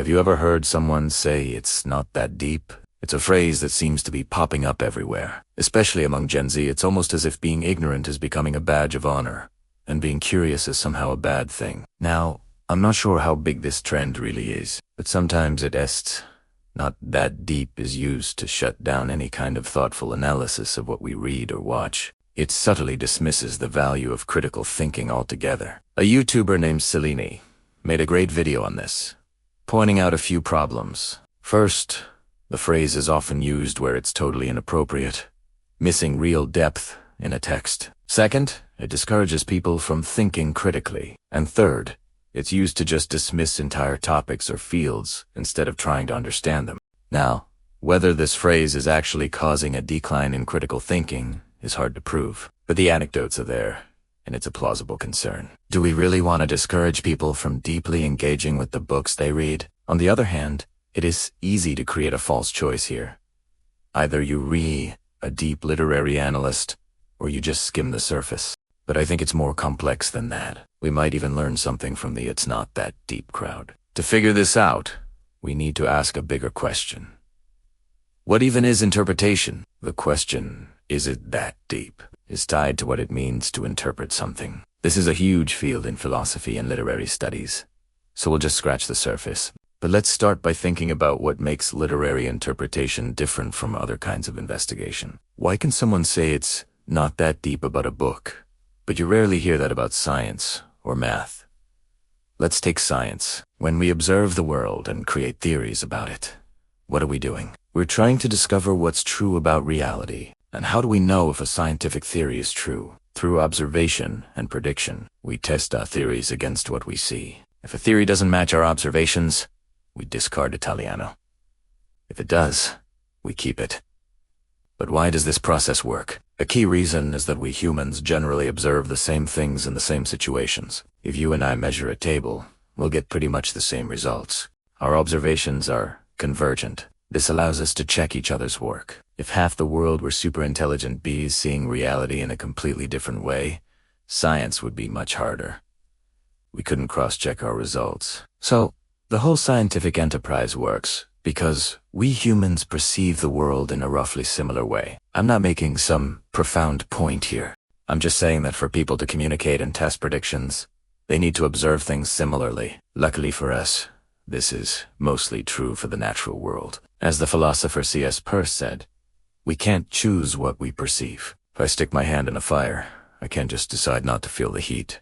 Have you ever heard someone say it's not that deep? It's a phrase that seems to be popping up everywhere. Especially among Gen Z, it's almost as if being ignorant is becoming a badge of honor, and being curious is somehow a bad thing. Now, I'm not sure how big this trend really is, but sometimes not that deep is used to shut down any kind of thoughtful analysis of what we read or watch. It subtly dismisses the value of critical thinking altogether. A YouTuber named Selene made a great video on this, pointing out a few problems. First, the phrase is often used where it's totally inappropriate, missing real depth in a text. Second, it discourages people from thinking critically. And third, it's used to just dismiss entire topics or fields instead of trying to understand them. Now, whether this phrase is actually causing a decline in critical thinking is hard to prove, but the anecdotes are there, and it's a plausible concern. Do we really want to discourage people from deeply engaging with the books they read? On the other hand, it is easy to create a false choice here. Either you read a deep literary analyst, or you just skim the surface. But I think it's more complex than that. We might even learn something from the "it's not that deep" crowd. To figure this out, we need to ask a bigger question. What even is interpretation? The question, is it that deep, is tied to what it means to interpret something. This is a huge field in philosophy and literary studies, so we'll just scratch the surface. But let's start by thinking about what makes literary interpretation different from other kinds of investigation. Why can someone say it's not that deep about a book, but you rarely hear that about science or math? Let's take science. When we observe the world and create theories about it, what are we doing? We're trying to discover what's true about reality. And how do we know if a scientific theory is true? Through observation and prediction. We test our theories against what we see. If a theory doesn't match our observations, we discard Italiano. If it does, we keep it. But why does this process work? A key reason is that we humans generally observe the same things in the same situations. If you and I measure a table, we'll get pretty much the same results. Our observations are convergent. This allows us to check each other's work. If half the world were super-intelligent bees seeing reality in a completely different way, science would be much harder. We couldn't cross-check our results. So, the whole scientific enterprise works because we humans perceive the world in a roughly similar way. I'm not making some profound point here. I'm just saying that for people to communicate and test predictions, they need to observe things similarly. Luckily for us, this is mostly true for the natural world. As the philosopher C.S. Peirce said, we can't choose what we perceive. If I stick my hand in a fire, I can't just decide not to feel the heat.